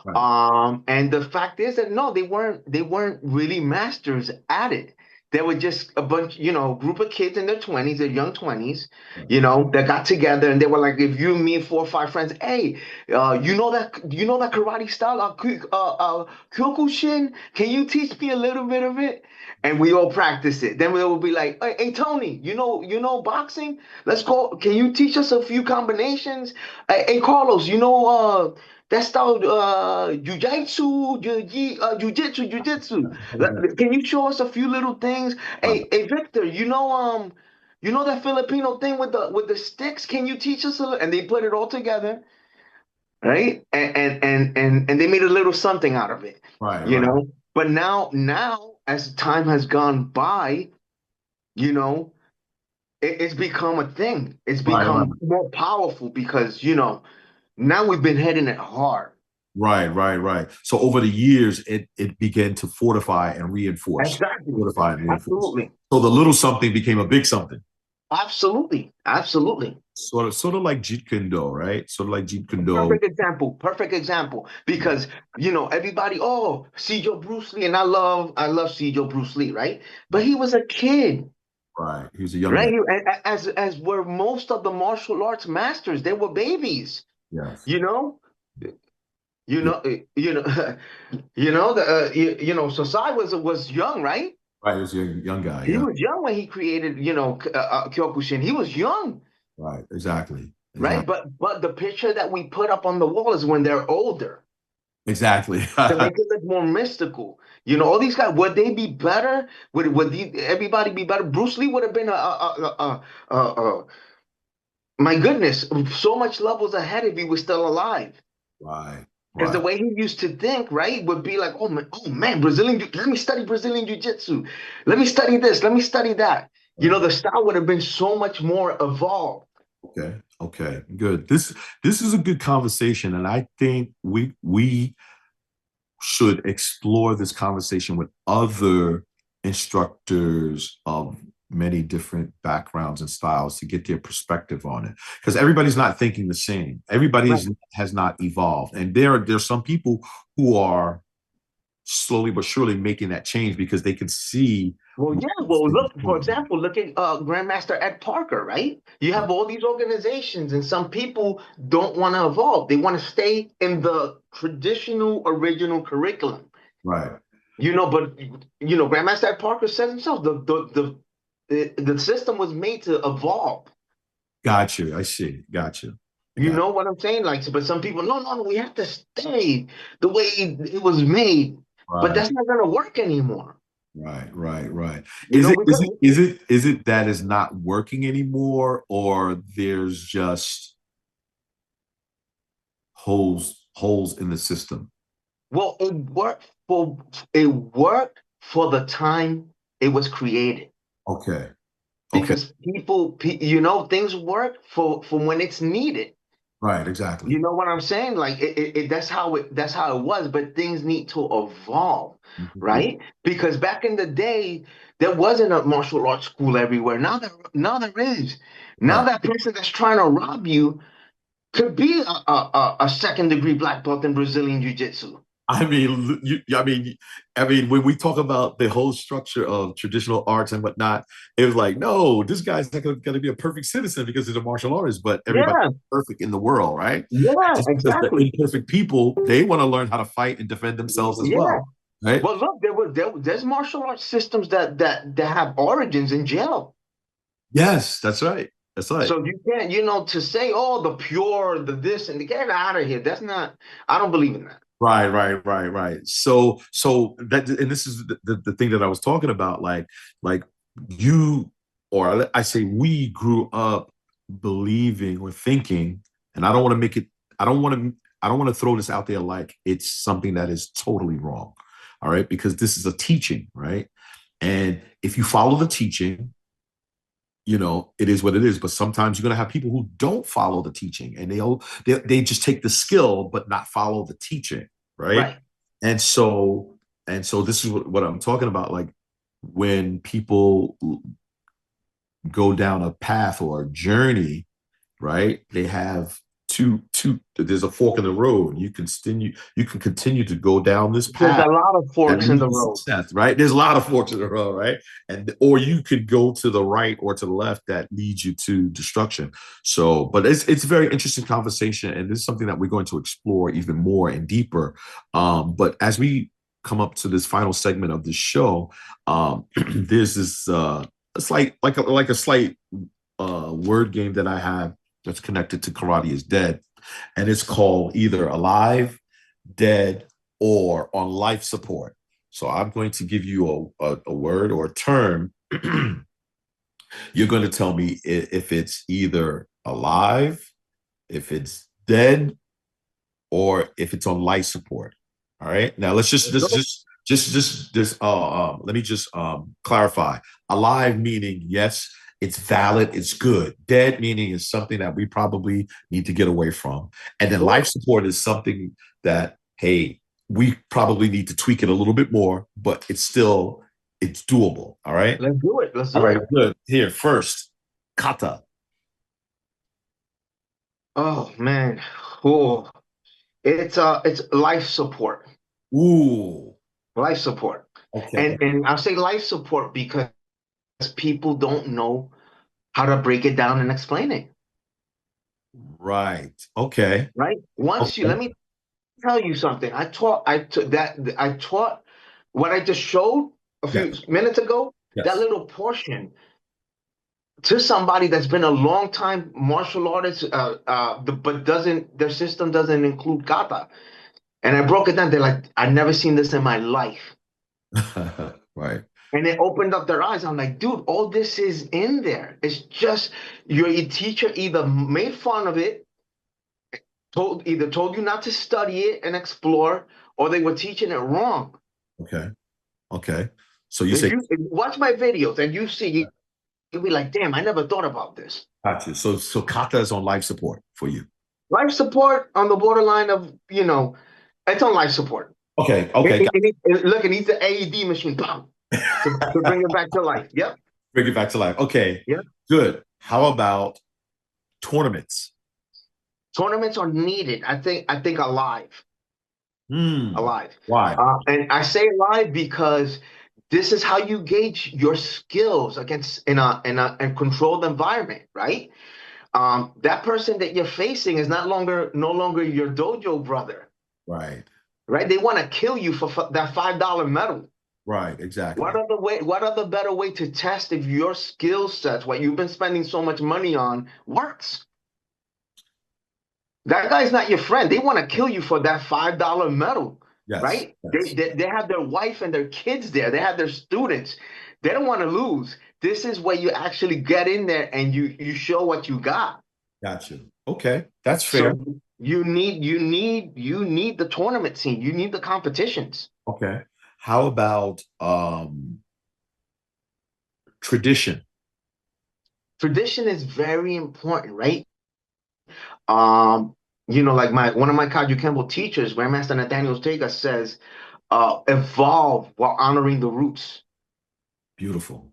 Right, and the fact is that no, they weren't really masters at it. They were just a bunch, group of kids in their 20s, their young 20s, right, that got together and they were like, if you, me, 4 or 5 friends, hey, you know that karate style, Kyokushin, can you teach me a little bit of it? And we all practice it. Then we will be like, hey, Tony, boxing? Let's go. Can you teach us a few combinations? Hey, Carlos, that style, jujitsu. Can you show us a few little things? right, Hey, Victor, that Filipino thing with the sticks? Can you teach us a little? And they put it all together, right? And they made a little something out of it, right, you right, know. But now, as time has gone by, you know, it's become a thing. It's right, become more powerful because now we've been hitting it hard. right. So over the years, it began to Exactly. fortify and reinforce. Absolutely. So the little something became a big something. Absolutely. Absolutely. Sort of like Jeet Kune Do, right? Sort of like Jeet Kune Do. Perfect example. Perfect example. Because everybody, oh, see Joe Bruce Lee, and I love see Joe Bruce Lee, right? But he was a kid, Right. He was a young right? man. As were most of the martial arts masters, they were babies, Yes. you know? You Yeah. know, Sosai was young, right? Right. He was a young guy. He Yeah. was young when he created, Kyokushin. He was young, Right. Exactly. right? Exactly. But the picture that we put up on the wall is when they're older Exactly. to make it look more mystical. All these guys, would they be better? Would everybody be better? Bruce Lee would have been my goodness, so much levels ahead if he was still alive. Right. Because the Right. way he used to think, right, would be like, oh man, let me study Brazilian Jiu-Jitsu. Let me study this. Let me study that. Right. The style would have been so much more evolved. Okay. Okay. Good. This is a good conversation, and I think we should explore this conversation with other instructors of many different backgrounds and styles to get their perspective on it, because everybody's not thinking the same. Everybody Right. has not evolved, and there's some people who are slowly but surely making that change because they can see Well, what yeah. needs Well, to be look, for changed. example, look at Grandmaster Ed Parker, right? You have all these organizations, and some people don't want to evolve. They want to stay in the traditional, original curriculum. Right. But Grandmaster Ed Parker says himself, the system was made to evolve. Got you. I see. Got you. I You got know what I'm saying? Like, but some people, no, no, no, we have to stay the way it was made. you. But Right. that's not going to work anymore. Right, right, right. Is it We is could. it is it is it that is not working anymore, or there's just holes in the system? Well, it worked for the time it was created Okay, okay, because things work for when it's needed. right, You exactly. know what I'm saying? Like that's how it was, but things need to evolve, Mhm. right? Because back in the day, there wasn't a martial arts school everywhere. Now there is. Now Right. that person that's trying to rob you could be a second degree black belt in Brazilian Jiu-Jitsu. I mean, when we talk about the whole structure of traditional arts and whatnot, it was like, no, this guy's not going to be a perfect citizen because he's a martial artist, but everybody's Yeah, perfect in the world, right? And yeah, just because the exactly. imperfect people, they want to learn how to fight and defend themselves as Yeah. well, right? Well, look, there's martial arts systems that have origins in jail. Yes, that's right. That's right. So you can't, to say, oh, the pure, the this, and the get out of here. That's not, I don't believe in that. Right, right, right, right. So that, and this is the thing that I was talking about, like you, or I say we grew up believing or thinking, and I don't want to make it, I don't want to, I don't want to throw this out there like it's something that is totally wrong. All right, because this is a teaching, right? And if you follow the teaching, it is what it is. But sometimes you're going to have people who don't follow the teaching, and they just take the skill but not follow the teaching, right? Right. And so this is what I'm talking about. Like when people go down a path or a journey, right? They have two. There's a fork in the road. You can continue to go down this There's path a lot of that forks in leads the to road. success, right? There's a lot of forks in the road, right? And or you could go to the right or to the left that leads you to destruction. So, but it's a very interesting conversation, and this is something that we're going to explore even more and deeper. But as we come up to this final segment of the show, there's this a slight like a slight word game that I have that's connected to karate is dead, and it's called either alive, dead, or on life support. So I'm going to give you a word or a term. You're going to tell me if it's either alive, if it's dead, or if it's on life support. All right. Now let's let me just clarify. Alive meaning yes, it's valid, it's good. Dead meaning is something that we probably need to get away from. And then life Sure. support is something that, hey, we probably need to tweak it a little bit more, but it's doable. All right. Let's do it. Let's All do right, it. good. Here, first, kata. Oh man. Oh, it's life support. Ooh, Life support. okay. And I'll say life support because people don't know how to break it down and explain it. Right. Okay. Right? Once you Okay. let me tell you something. I taught what I just showed a few Yes. minutes ago, that Yes. little portion to somebody that's been a long time martial artist, but doesn't their system doesn't include kata. And I broke it down. They're like, I've never seen this in my life. Right. And it opened up their eyes. I'm like, dude, all this is in there. It's just your teacher either made fun of it, told you not to study it and explore, or they were teaching it wrong. Okay. Okay. So you If say, you watch my videos and you see, you'll be like, damn, I never thought about this. got you. So kata is on life support for you. Life support on the borderline of, it's on life support. Okay. Okay. Look, it needs the AED machine, bam, to bring it back to life. Yep. Bring it back to life. Okay. Yep. Good. How about tournaments? Tournaments are needed. I think alive. Hmm. Alive. Why? And I say alive because this is how you gauge your skills against in a controlled environment, right? That person that you're facing is no longer your dojo brother, Right. right? They want to kill you for that $5 medal. Right. Exactly. What other better way to test if your skill sets, what you've been spending so much money on, works? That guy's not your friend. They want to kill you for that $5 medal, Yes. right? They, Yes. they they have their wife and their kids there. They have their students. They don't want to lose. This is where you actually get in there and you show what you got. Got you. Okay. That's fair. So you need the tournament scene. You need the competitions. Okay. How about tradition? Tradition is very important, right? Um, like my one of my Kaju Campbell teachers, Grandmaster Nathaniel Ortega, says, evolve while honoring the roots. Beautiful.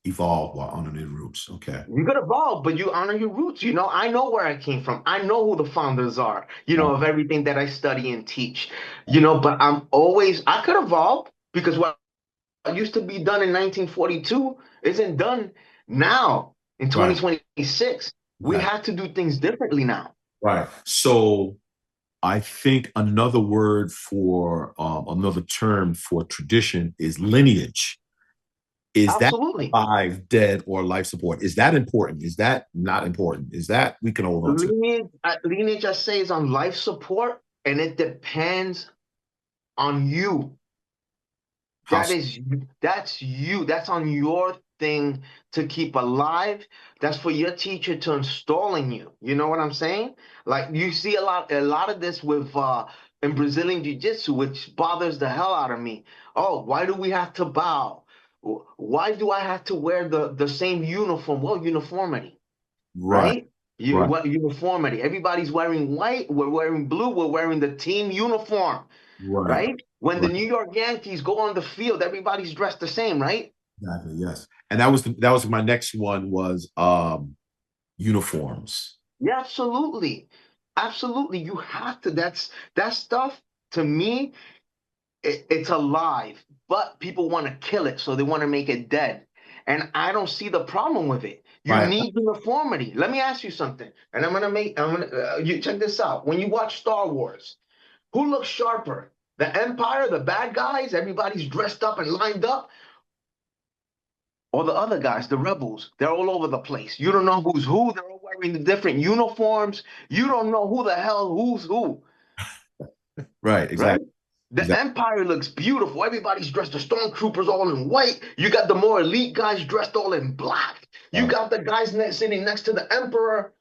Evolve while honoring the roots. Okay. You could evolve, but you honor your roots. I know where I came from. I know who the founders are, Right. of everything that I study and teach, but I could evolve because what used to be done in 1942 isn't done now in Right. 2026. We Exactly. have to do things differently now. Right. So I think another term for tradition is lineage. Is that Absolutely. alive, dead, or life support? Is that important? Is that not important? Is that we can hold on to? Lineage, I say, is on life support, and it depends on you. How That so? is that's you. That's on your thing to keep alive. That's for your teacher to install in you. You know what I'm saying? Like you see a lot of this with in Brazilian Jiu-Jitsu, which bothers the hell out of me. Oh, why do we have to bow? Why do I have to wear the same uniform? Well, uniformity, Right. right? You Right. what uniformity? Everybody's wearing white. We're wearing blue. We're wearing the team uniform, Right. right? When the Right. New York Yankees go on the field, everybody's dressed the same, right? Exactly. Yes. And that was my next one was uniforms. Yeah, absolutely. Absolutely. You have to. That stuff to me, it's alive, but people want to kill it, so they want to make it dead. And I don't see the problem with it. You Right. need uniformity. Let me ask you something, and you check this out. When you watch Star Wars, who looks sharper? The Empire, the bad guys, everybody's dressed up and lined up, or the other guys, the rebels, they're all over the place. You don't know who's who. They're all wearing the different uniforms. You don't know who the hell who's who, Right. right? Exactly. The Exactly. Empire looks beautiful. Everybody's dressed, the stormtroopers all in white. You got the more elite guys dressed all in black. You Right. got the guys sitting next to the Emperor,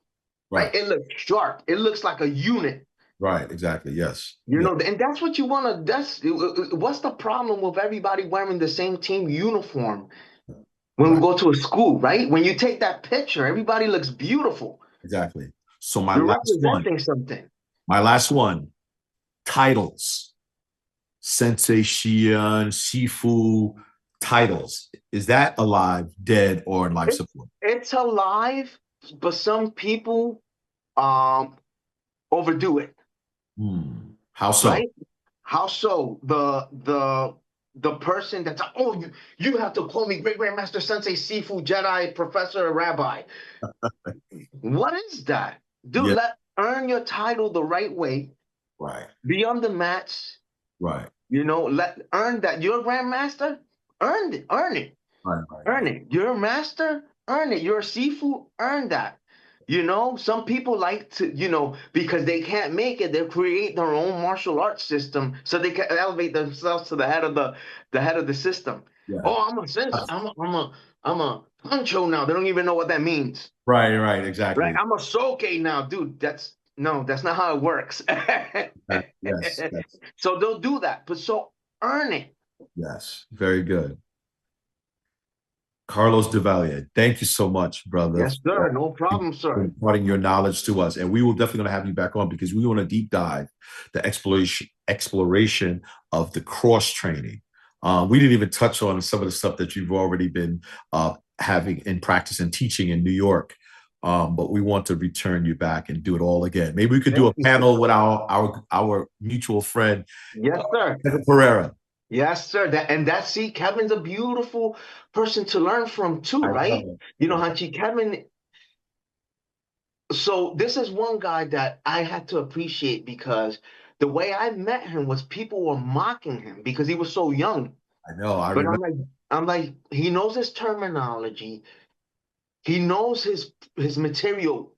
right? Right. It looks sharp. It looks like a unit. Right. Exactly. Yes. Yeah. And that's what you want to. What's the problem with everybody wearing the same team uniform when we Right. go to a school, right? When you take that picture, everybody looks beautiful. Exactly. So You're representing something. my last one, titles, sensei, shian, shifu, titles. Is that alive, dead, or in life It's support? it's alive, but some people um overdo it, Hmm. How so? right? How so? The person that's you have to call me Great Grandmaster Sensei Sifu Jedi Professor Rabbi. What is that? Dude, Yeah. earn your title the right way. Right. Be on the mats. Right. Earn that. You're a grandmaster. Earn it. Right. Right. Earn Right. it. You're a master. Earn it. You're a seafood. Earn that. Some people like to, because they can't make it, they'll create their own martial arts system so they can elevate themselves to the head of the system. Yeah. Oh, I'm a sense. I'm a poncho now. They don't even know what that means. Right. Right. Right? Exactly. I'm a soke now, dude. That's not how it works. Yes. Yes. So they'll do that, but so earn it. Yes. Very good. Carlos Del Valle, thank you so much, brother, Yes, sir. No problem, for sir. imparting your knowledge to us. And we will definitely going to have you back on because we want to deep dive the exploration of the cross training. We didn't even touch on some of the stuff that you've already been having in practice and teaching in New York. But we want to return you back and do it all again. Maybe we could do Thank a you, sir. panel with our mutual friend, Yes, sir. Kevin Pereira. Yes, sir. See, Kevin's a beautiful person to learn from too, I right? know. Hachi, Kevin. So this is one guy that I had to appreciate because the way I met him was people were mocking him because he was so young. I know. I But remember. I'm like, he knows his terminology. He knows his material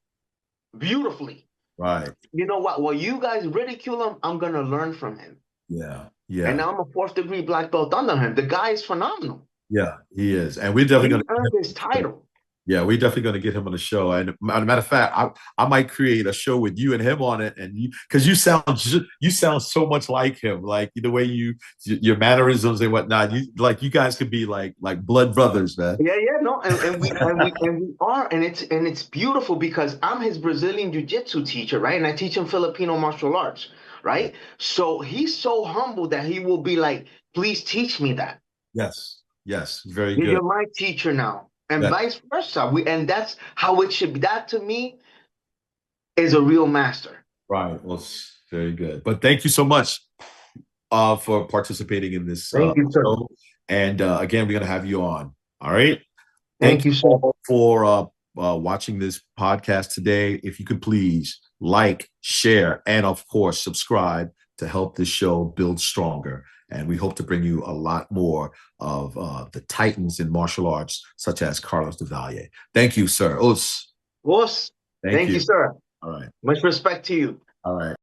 beautifully. Right. You know what? While you guys ridicule him, I'm gonna learn from him. Yeah. And Yeah. now I'm a fourth degree black belt under him. The guy is phenomenal. Yeah, he is, and we're definitely He going earned his to. title. Yeah, we're definitely going to get him on the show. And as a matter of fact, I might create a show with you and him on it, and because you sound so much like him, like the way your mannerisms and whatnot. You guys could be like blood brothers, man. Yeah, yeah, no, and we are, and it's beautiful because I'm his Brazilian jiu-jitsu teacher, right? And I teach him Filipino martial arts, right? So he's so humble that he will be like, please teach me that. Yes, yes, very good. You're my teacher now, and Yeah. vice versa. And that's how it should be. That to me is a real master. Right. Well, it's very good. But thank you so much for participating in this Thank you, sir. show. And again, we're going to have you on. All right. Thank Thank you, you sir. all for watching this podcast today. If you could please like, share, and of course, subscribe to help this show build stronger. And we hope to bring you a lot more of the titans in martial arts, such as Carlos Del Valle. Thank you, sir. Us. Boss, Thank thank you. you, sir. All right. Much respect to you. All right.